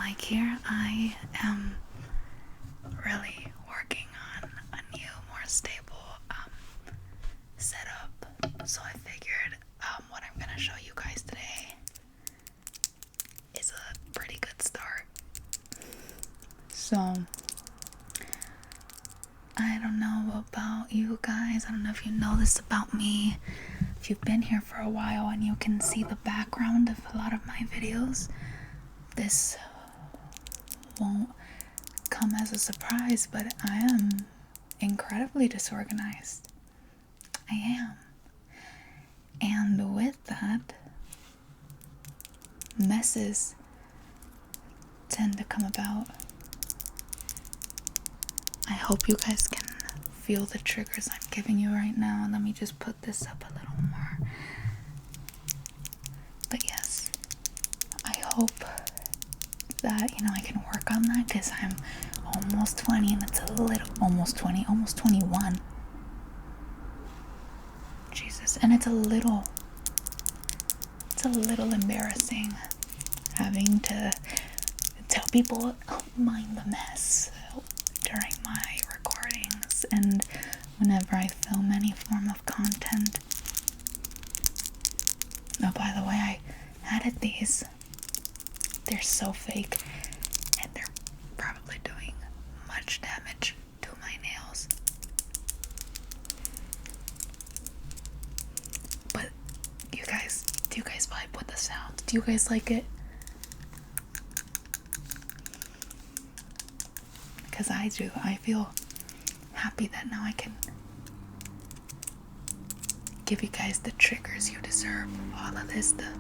mic here. I am really working on a new, more stable setup. So I figured what I'm gonna show you guys today is a pretty good start. So I don't know about you guys. I don't know if you know this about me. If you've been here for a while and you can see the background of a lot of my videos, this won't come as a surprise, but I am incredibly disorganized. I am. And with that, messes tend to come about. I hope you guys can feel the triggers I'm giving you right now. Let me just put this up a little more. But yes, I hope that, I can work on that, because I'm almost 20 and it's a little, almost 21. Jesus, and it's a little embarrassing having to tell people, oh, mind the mess during my recordings and whenever I film any form of content. Oh, by the way, I added these. They're so fake, and they're probably doing much damage to my nails. But do you guys vibe with the sound? Do you guys like it? Because I do. I feel happy that now I can give you guys the triggers you deserve. All of this stuff.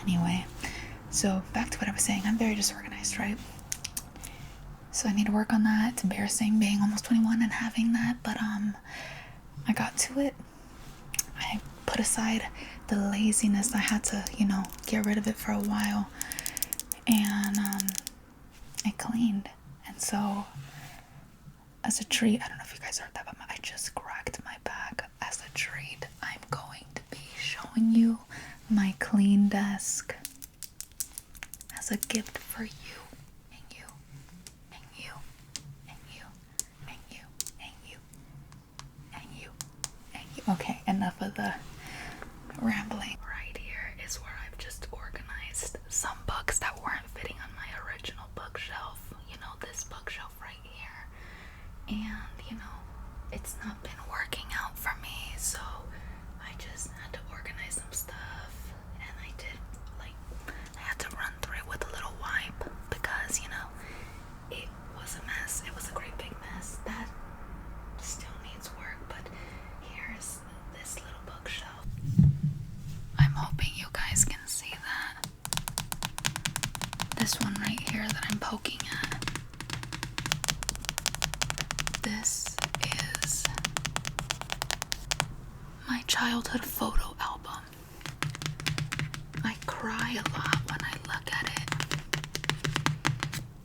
Anyway, so back to what I was saying. I'm very disorganized, right? So I need to work on that. It's embarrassing being almost 21 and having that, but I got to it. I put aside the laziness. I had to, get rid of it for a while. And I cleaned. And so as a treat, I don't know if you guys heard that, but I just cracked my back. As a treat, I'm going to be showing you my clean desk as a gift for you. And you. And you. And you. And you. And you. And you. And you. Okay, enough of the rambling. Right here is where I've just organized some books that weren't fitting on my original bookshelf. This bookshelf right here. And, it's not been working out for me, so I just had to organize some stuff. And I had to run through it with a little wipe because, it was a mess. It was a great big mess. That still needs work, but here's this little bookshelf. I'm hoping you guys can see that. This one right here that I'm poking at. This is my childhood photo album. I cry a lot when I look at it.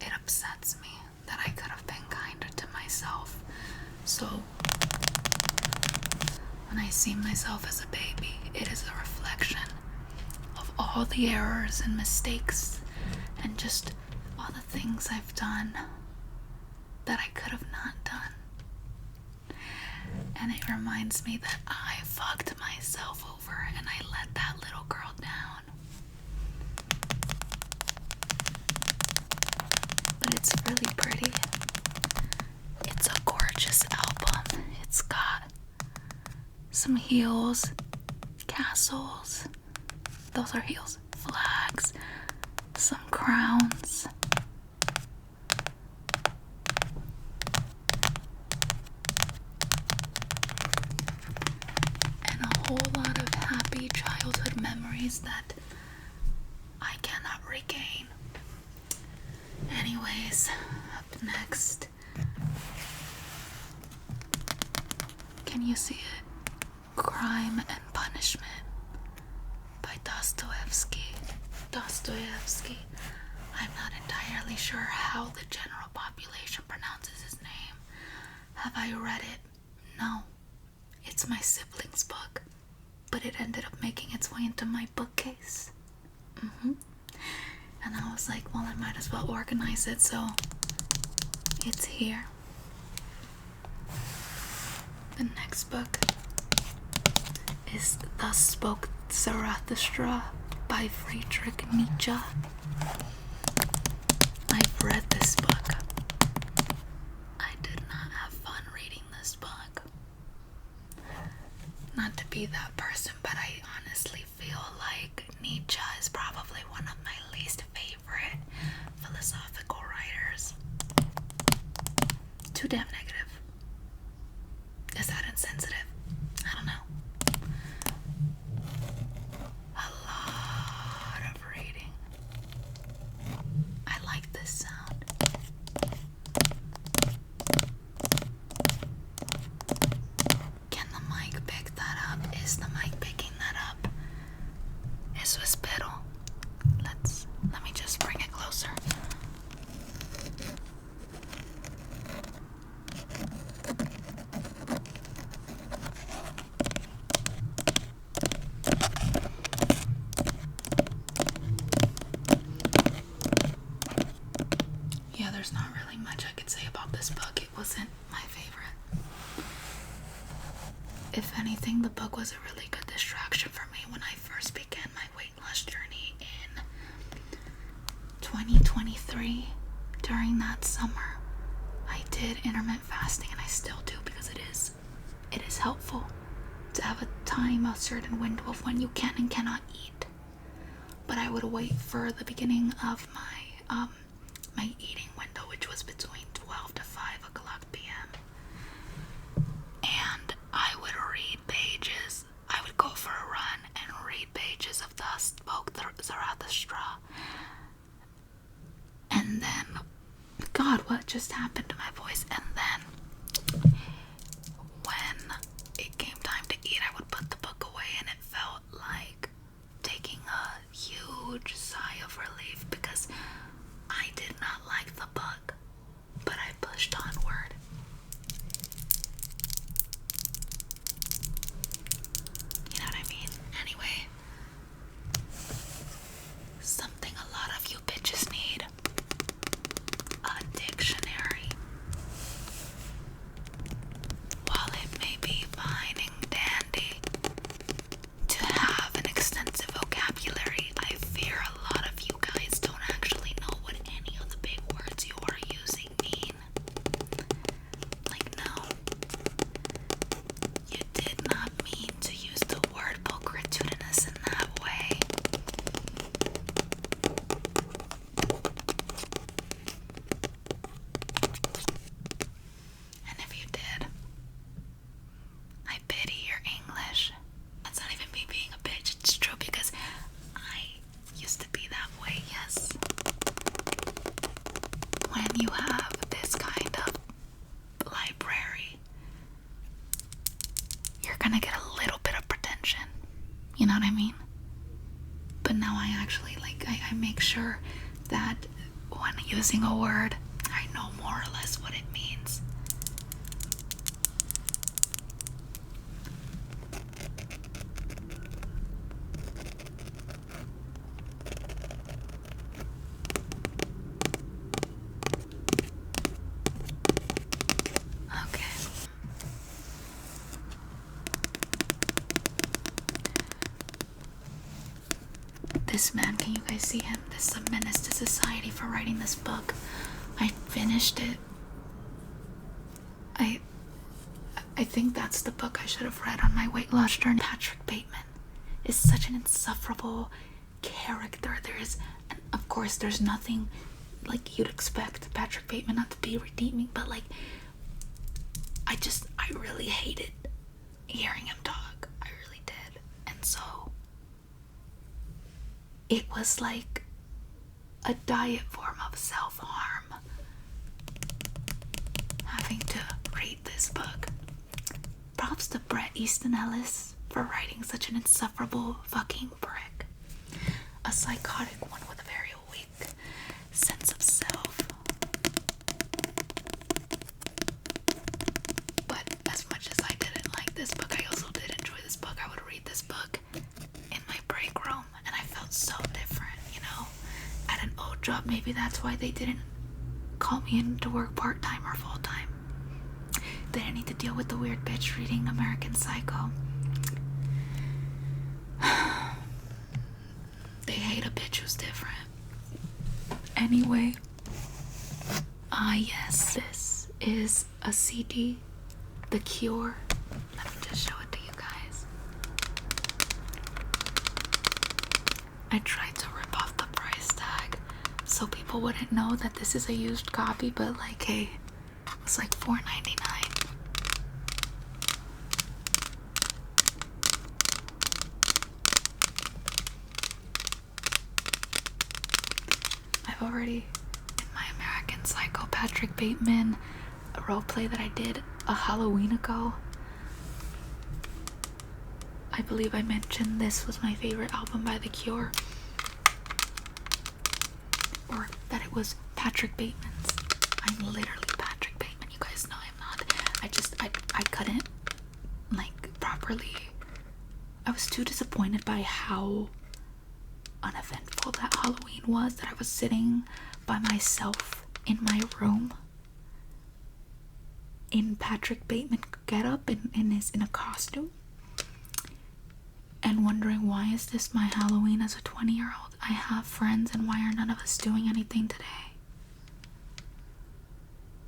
It upsets me that I could have been kinder to myself. So when I see myself as a baby, it is a reflection of all the errors and mistakes and just all the things I've done that I could have not done. And it reminds me that I fucked myself over and I let that little girl down. But it's really pretty. It's a gorgeous album. It's got some heels, castles, those are heels, flags, some crowns, and a whole lot of happy childhood memories that I cannot regain. Anyways, up next, can you see it? Crime and Punishment by Dostoevsky. I'm not entirely sure how the general population pronounces his name. Have I read it? No. It's my sibling's book, but it ended up making its way into my bookcase. And I was like, well, I might as well organize it, so it's here. The next book is Thus Spoke Zarathustra by Friedrich Nietzsche. I've read this book. I did not have fun reading this book. Not to be that person, but I honestly feel like Nietzsche is probably one of my least favorite philosophical writers. Too damn negative. Is that insensitive? I don't know. A lot of reading. I like this sound. Can the mic pick that up? Is the mic picking that up? Eso espero. Let me just bring it closer. Yeah, there's not really much I could say about this book. It wasn't my favorite. If anything, the book was a really good distraction for me when I first began my weight loss journey in 2023. During that summer, I did intermittent fasting, and I still do because it is helpful to have a time, a certain window of when you can and cannot eat. But I would wait for the beginning of my eating window, which was between 12 to 5 o'clock p.m. And I would read pages. I would go for a run and read pages of Thus Spoke Zarathustra. And then, God, what just happened to my voice? And then, when it came time to eat, I would put the book away, and it felt like taking a huge sigh of relief because I did not like the book, but I pushed onward. You know what I mean? Anyway, something a lot of you bitches need. A dictionary. While it may be fine and dandy to have an extensive vocabulary, I fear a lot of you guys don't actually know what any of the big words you are using mean. Like, no. You did not mean to use the word pulchritudinous in that way. And if you did, I pity your English. That's not even me being a bitch, it's true because I used to be that way, yes. When you have this kind of library, you're gonna get a little bit of pretension. You know what I mean? But now I actually, I make sure that when using a word, I know more or less what it means. Okay. This man, can you guys see him? This is a menace to society for writing this book. I finished it. I think that's the book I should have read on my weight loss journey. Patrick Bateman is such an insufferable character. And of course, there's nothing like you'd expect Patrick Bateman not to be redeeming, but I really hated hearing him talk. I really did. And so it was like a diet form of self-harm having to read this book. Props to Bret Easton Ellis for writing such an insufferable fucking prick. A psychotic one with a very weak sense of self. But as much as I didn't like this book, I also did enjoy this book. I would read this book in my break room, and I felt so different. job. Maybe that's why they didn't call me in to work part-time or full-time. They didn't need to deal with the weird bitch reading American Psycho. They hate a bitch who's different. Anyway, yes, this is a CD, The Cure. Let me just show it to you guys. I tried to rip off the price tag so people wouldn't know that this is a used copy, but like, hey, it's like $4.99. I've already, in my American Psycho Patrick Bateman roleplay that I did a Halloween ago, I believe I mentioned this was my favorite album by The Cure, or that it was Patrick Bateman's. I'm literally Patrick Bateman. You guys know I'm not. I couldn't like properly. I was too disappointed by how uneventful that Halloween was, that I was sitting by myself in my room in Patrick Bateman getup in a costume, and wondering, why is this my Halloween as a 20-year-old? I have friends, and why are none of us doing anything today?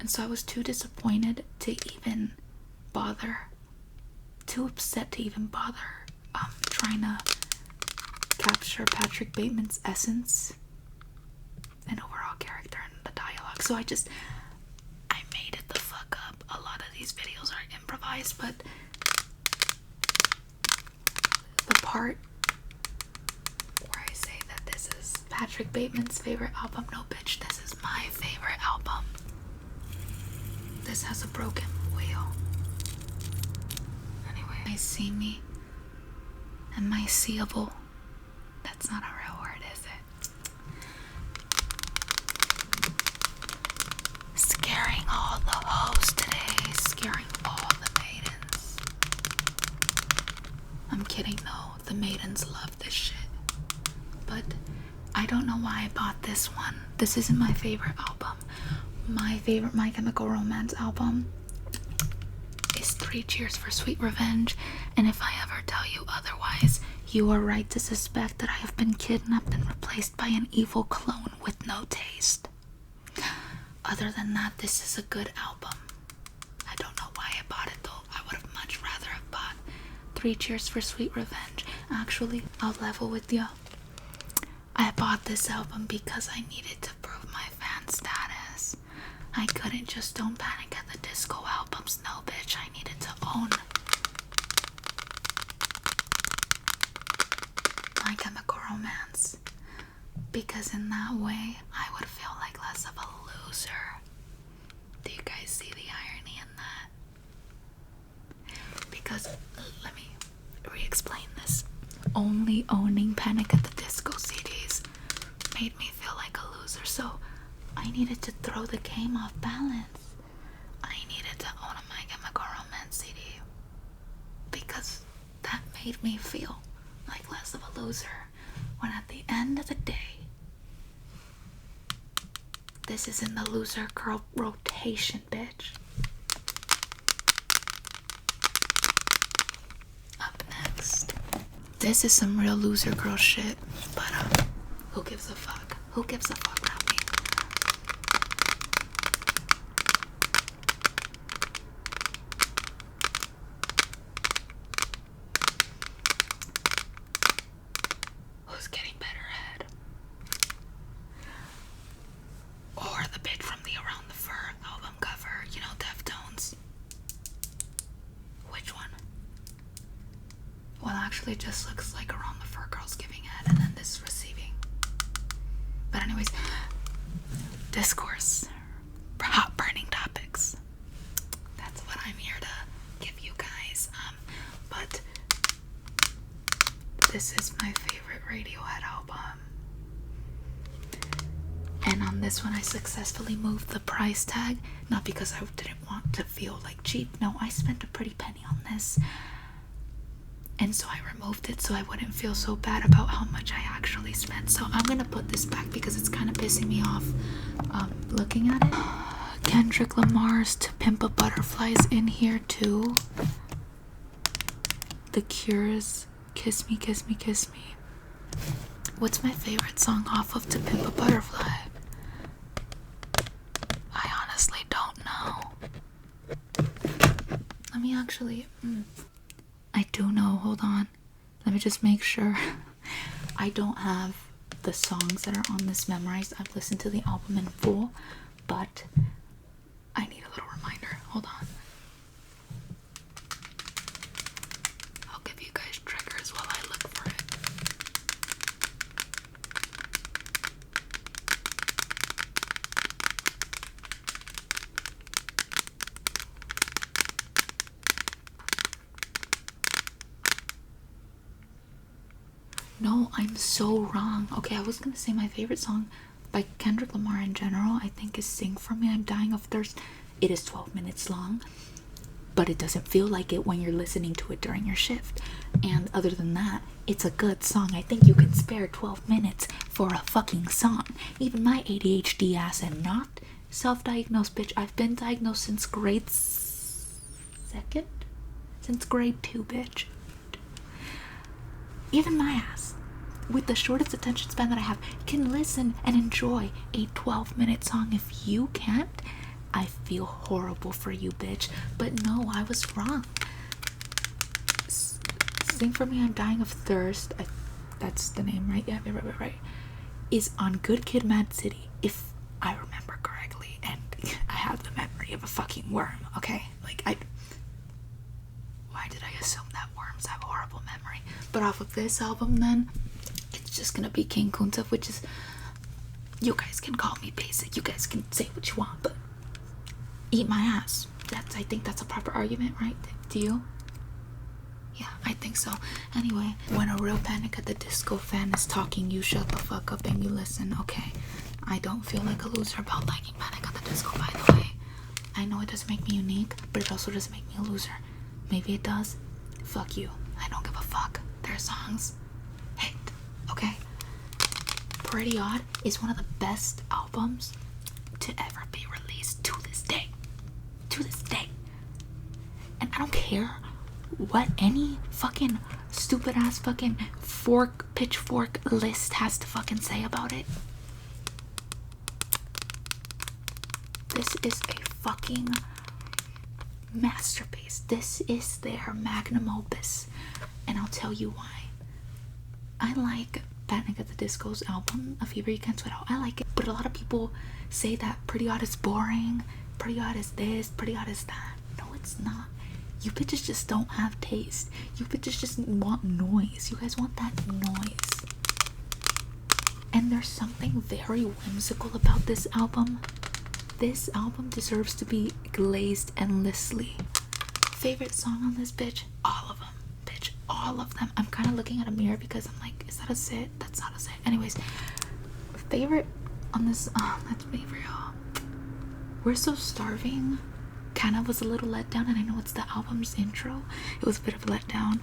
And so I was too disappointed to even bother, too upset to even bother trying to capture Patrick Bateman's essence and overall character and the dialogue. So I made it the fuck up. A lot of these videos are improvised, but the part where I say that this is Patrick Bateman's favorite album, no bitch, this is my favorite album. This has a broken wheel. Anyway, I see me. Am I seeable? That's not a real word, is it? Scaring all the hoes today. Scaring all the maidens. I'm kidding though. The maidens love this shit. But I don't know why I bought this one. This isn't my favorite album. My favorite My Chemical Romance album is 3 Cheers for Sweet Revenge, and if I ever tell you otherwise, you are right to suspect that I have been kidnapped and replaced by an evil clone with no taste. Other than that, this is a good album. I don't know why I bought it though. I would have much rather have bought 3 Cheers for Sweet Revenge. Actually, I'll level with you. I bought this album because I needed to prove my fan status. I couldn't just Don't Panic at the Disco albums. No, bitch, I needed to own My Chemical Romance, because in that way I would feel like less of a loser. Do you guys see the irony in that? Because let me re-explain this. Only owning Panic at the Disco CDs made me feel like a loser, so I needed to throw the game off balance. I needed to own a My Chemical Romance CD because that made me feel like less of a loser, when at the end of the day, this is in the loser girl rotation, bitch. Up next, this is some real loser girl shit, but who gives a fuck? Who gives a fuck about me? Who's getting better head? Or the bitch from the Around the Fur album cover, you know, Deftones. Which one? Well, actually it just looks like Around the Fur girl's giving head and then this receiving. But anyways, discourse, hot burning topics. That's what I'm here to give you guys. But this is my favorite Radiohead album. And on this one, I successfully moved the price tag. Not because I didn't want to feel like cheap. No, I spent a pretty penny on this. and so I removed it so I wouldn't feel so bad about how much I actually spent. So I'm gonna put this back because it's kind of pissing me off looking at it. Kendrick Lamar's To Pimp a Butterfly is in here too. The Cure's Kiss Me, Kiss Me, Kiss Me. What's my favorite song off of To Pimp a Butterfly? I honestly don't know. Let me actually... I do know. Hold on. Let me just make sure. I don't have the songs that are on this memorized. I've listened to the album in full, but I need a little reminder. Hold on. I'll give you guys triggers while I look for it. No, I'm so wrong. Okay, I was gonna say my favorite song by Kendrick Lamar in general, I think, is Sing For Me, I'm Dying of Thirst. It is 12 minutes long, but it doesn't feel like it when you're listening to it during your shift. And other than that, it's a good song. I think you can spare 12 minutes for a fucking song. Even my ADHD ass, and not self-diagnosed, bitch. I've been diagnosed since grade second? Since grade 2, bitch. Even my ass, with the shortest attention span that I have, can listen and enjoy a 12-minute song. If you can't, I feel horrible for you, bitch. But no, I was wrong. Sing For Me, I'm Dying of Thirst. That's the name, right? Yeah, right. Is on Good Kid, Mad City, if I remember correctly. And I have the memory of a fucking worm, okay? Like, why did I assume that worms have horrible memory? But off of this album, then, it's just gonna be King Kunta, which is, you guys can call me basic, you guys can say what you want, but eat my ass. I think that's a proper argument, right? Do you? Yeah, I think so. Anyway, when a real Panic at the Disco fan is talking, you shut the fuck up and you listen, okay? I don't feel like a loser about liking Panic at the Disco, by the way. I know it doesn't make me unique, but it also doesn't make me a loser. Maybe it does. Fuck you. I don't give a fuck. Their songs hit, okay? Pretty Odd is one of the best albums to ever be released to this day. To this day. And I don't care what any fucking stupid ass fucking pitchfork list has to fucking say about it. This is a fucking masterpiece. This is their magnum opus, and I'll tell you why. I like Panic at the Disco's album, A Fever You Can't Sweat Out. I like it, but a lot of people say that Pretty Odd is boring, Pretty Odd is this, Pretty Odd is that. No, it's not. You bitches just don't have taste. You bitches just want noise. You guys want that noise. And there's something very whimsical about this album. This album deserves to be glazed endlessly. Favorite song on this, bitch? All of them, bitch. All of them. I'm kind of looking at a mirror because I'm like, is that a sit? That's not a sit. Anyways, favorite on this, let's be real. We're So Starving kind of was a little letdown, and I know it's the album's intro. It was a bit of a letdown.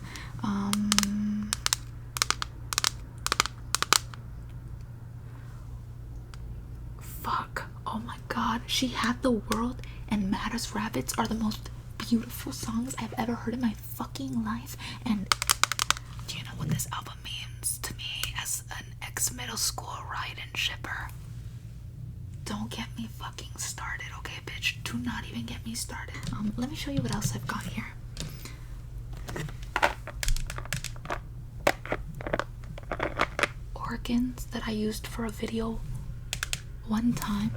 Fuck. Oh my god. She Had the World and Mad as Rabbits are the most beautiful songs I've ever heard in my fucking life. And do you know what this album means to me as an ex-middle school ride-in shipper? Don't get me fucking started, okay, bitch? Do not even get me started. Let me show you what else I've got here. Organs that I used for a video one time.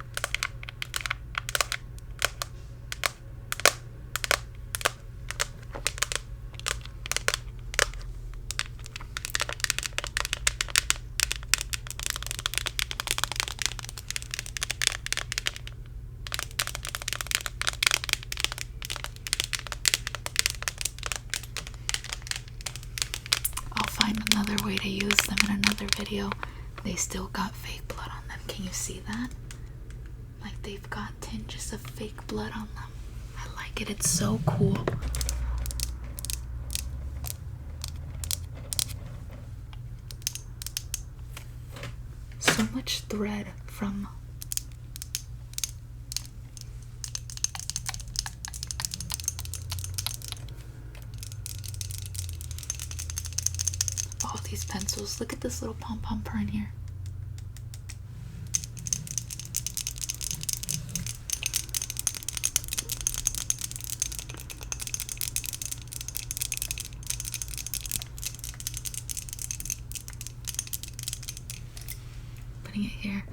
I'll find another way to use them in another video. They still got fake blood on them. Can you see that? Like, they've got tinges of fake blood on them. I like it. It's so cool. so much thread from all these pencils. Look at this little pom-pom in here. Putting it here.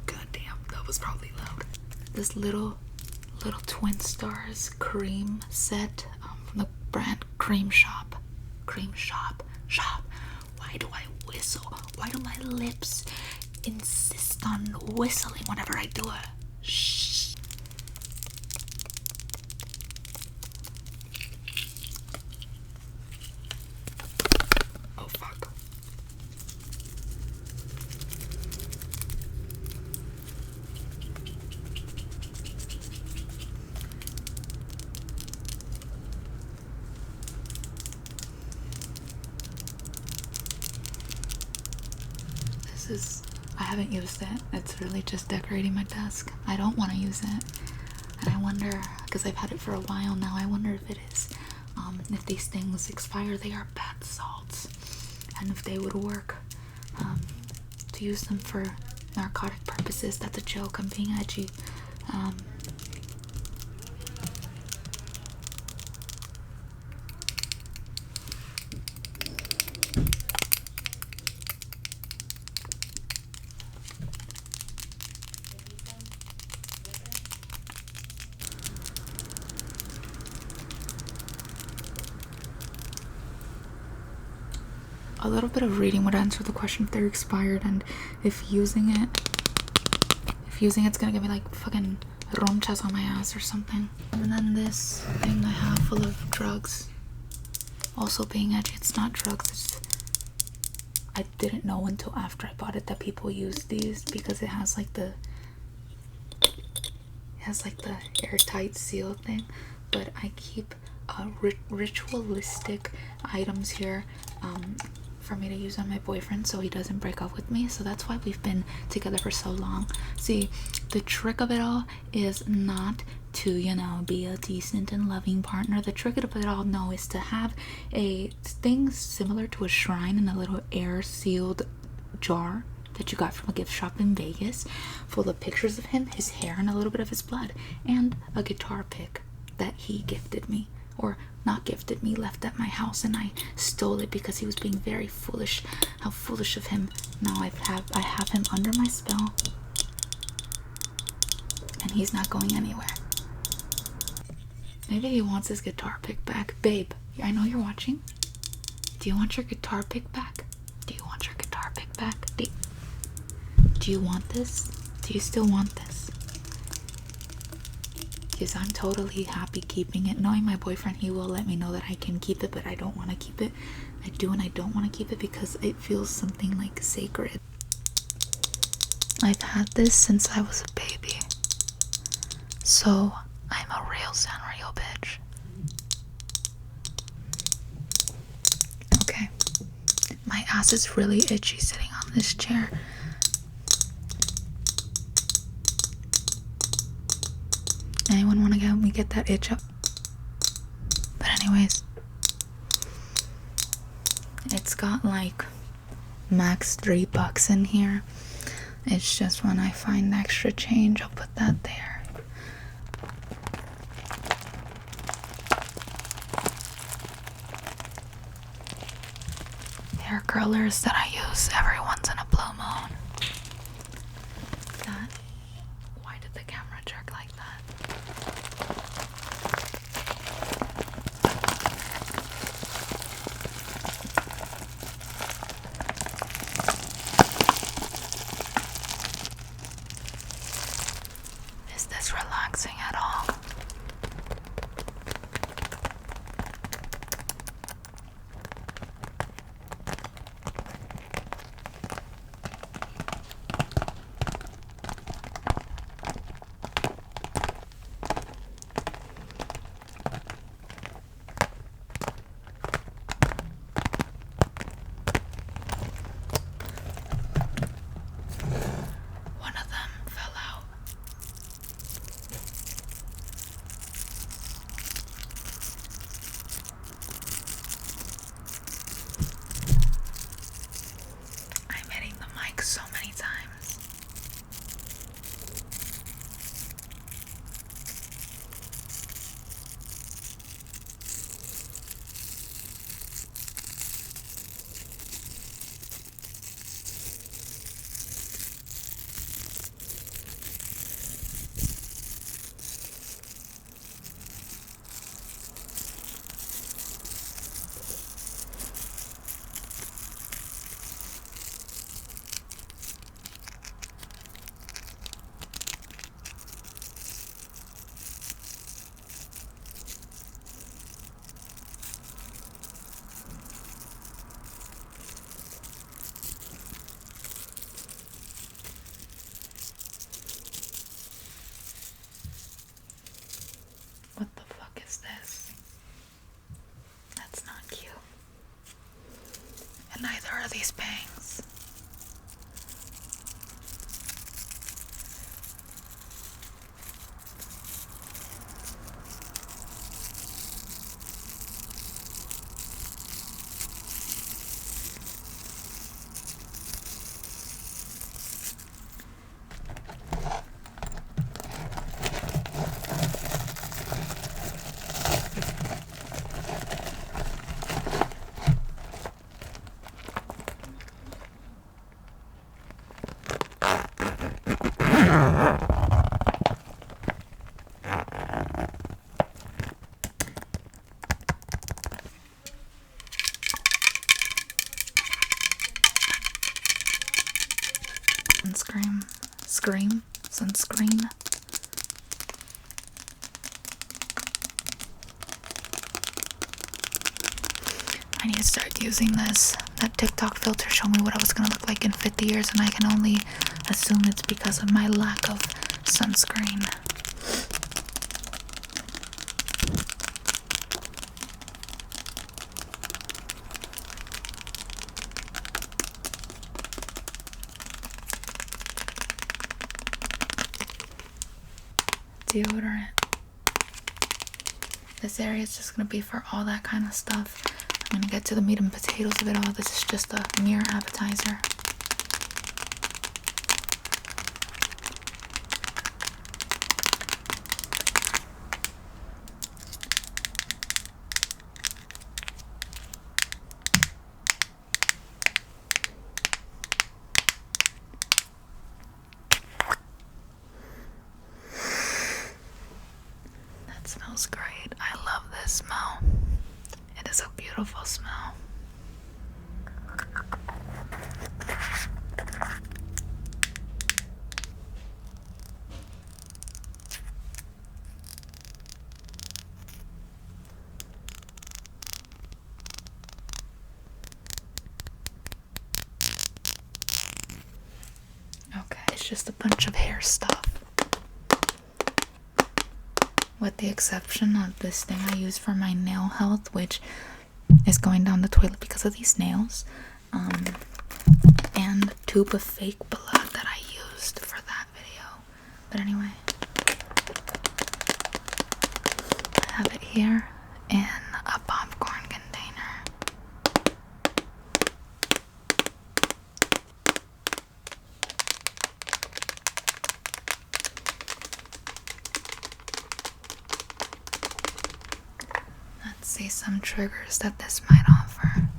God damn, that was probably loud. This little twin stars cream set from the brand Cream Shop. Shop. Why do I whistle? Why do my lips insist on whistling whenever I do it? Shh. Oh fuck. I haven't used it. It's really just decorating my desk. I don't want to use it. And I wonder, because I've had it for a while now, I wonder if it is. If these things expire, they are bath salts. And if they would work to use them for narcotic purposes. That's a joke. I'm being edgy. A little bit of reading would answer the question if they're expired, and if using it's gonna give me like fucking ronchas on my ass or something. And then this thing I have full of drugs. Also being edgy, it's not drugs. I didn't know until after I bought it that people use these because it has like the airtight seal thing. But I keep ritualistic items here for me to use on my boyfriend so he doesn't break up with me. So that's why we've been together for so long. See, the trick of it all is not to, you know, be a decent and loving partner. The trick of it all, no, is to have a thing similar to a shrine in a little air sealed jar that you got from a gift shop in Vegas, full of pictures of him, his hair, and a little bit of his blood, and a guitar pick that he gifted me, or not gifted me, left at my house, and I stole it because he was being very foolish. How foolish of him. Now I have him under my spell, and he's not going anywhere. Maybe he wants his guitar pick back. Babe, I know you're watching. Do you want your guitar pick back? Do you want your guitar pick back? Do you want this? Do you still want this? Because I'm totally happy keeping it. Knowing my boyfriend, he will let me know that I can keep it, but I don't want to keep it. I do and I don't want to keep it because it feels something like sacred. I've had this since I was a baby. So I'm a real Sanrio bitch. Okay. My ass is really itchy sitting on this chair. Anyone want to help me get that itch up? But anyways, it's got like max $3 in here. It's just when I find extra change, I'll put that there. Hair curlers that I use every once in a blue moon. Why did the camera jerk like that? Is this relaxing at all? you. And neither are these bangs. Sunscreen. I need to start using this. That TikTok filter showed me what I was gonna look like in 50 years, and I can only assume it's because of my lack of sunscreen. Deodorant. This area is just gonna be for all that kind of stuff. I'm gonna get to the meat and potatoes of it all. This is just a mere appetizer. That smells great. I love this smell. It is a beautiful smell. Okay, it's just a bunch of hair stuff. With the exception of this thing I use for my nail health, which is going down the toilet because of these nails, and a tube of fake blood that I used for that video. But anyway, I have it here in a popcorn container. Let's see some triggers that this might offer.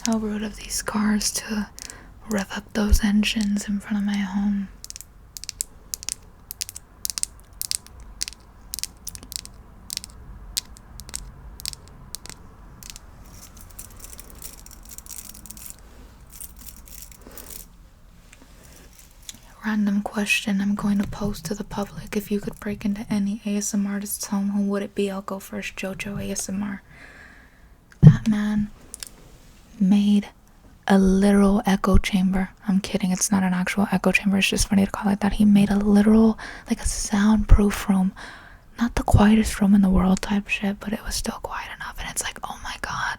How rude of these cars to rev up those engines in front of my home. Random question I'm going to pose to the public. If you could break into any ASMR artist's home, who would it be? I'll go first. JoJo ASMR. That man made a literal echo chamber. I'm kidding, it's not an actual echo chamber, it's just funny to call it that. He made a literal, like a soundproof room. Not the quietest room in the world type shit, but it was still quiet enough. And it's like, oh my god.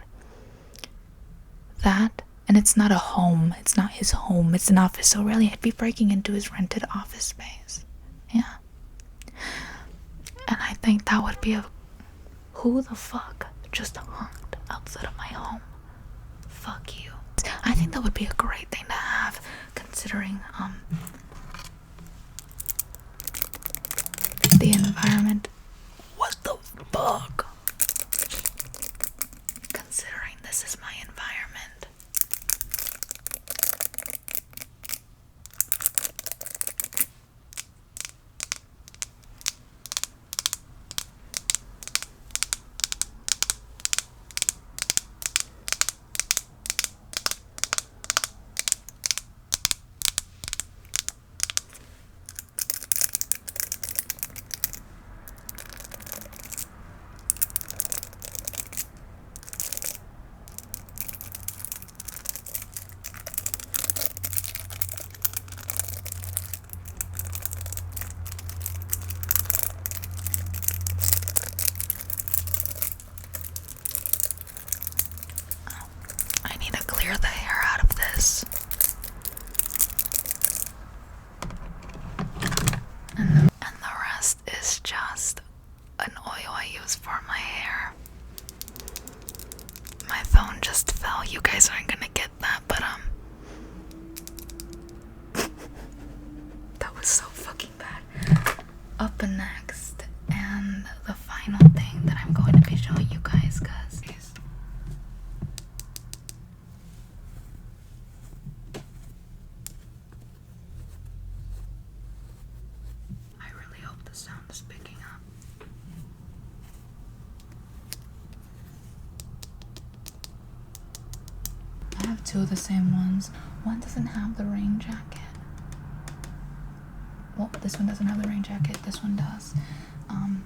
That, and it's not a home. It's not his home. It's an office. So really, I'd be breaking into his rented office space. Yeah. And I think that would be a... Who the fuck just honked outside of my home? Fuck you. I think that would be a great thing to have, considering the environment. What the fuck? Considering this is my environment. guys aren't gonna get that, but that was so fucking bad. Up next, and the final thing that I'm going to be showing you guys, cause I really hope the sound is picking up. I have two of the same ones. One doesn't have the rain jacket. Well, this one doesn't have the rain jacket. This one does. I'm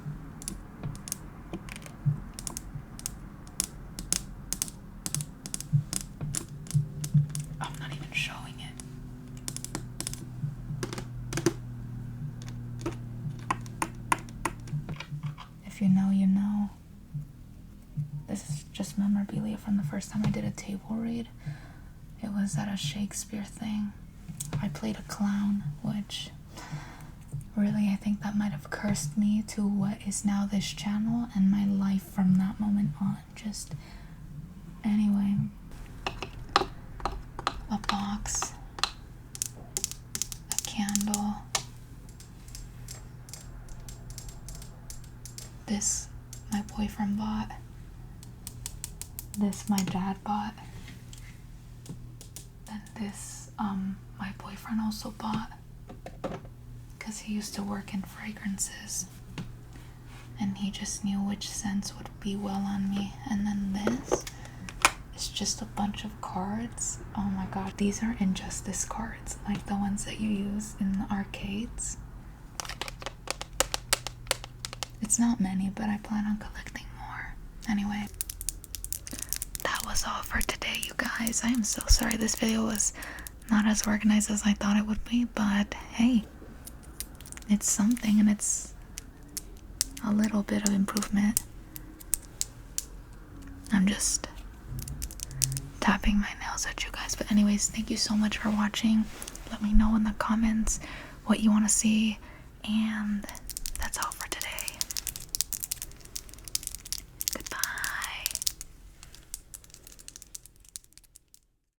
not even showing it. If you know, you know. This is just memorabilia from the first time I did a table read. It was at a Shakespeare thing. I played a clown, which really I think that might have cursed me to what is now this channel and my life from that moment on. Just anyway, a box, a candle, this my boyfriend bought, this my dad bought, then this my boyfriend also bought because he used to work in fragrances and he just knew which scents would be well on me. And then this is just a bunch of cards. Oh my god, these are Injustice cards, like the ones that you use in the arcades. It's not many, but I plan on collecting more. Anyway, that was all for today, you guys. I am so sorry this video was not as organized as I thought it would be, but hey, it's something and it's a little bit of improvement. I'm just tapping my nails at you guys. But anyways, thank you so much for watching. Let me know in the comments what you want to see, and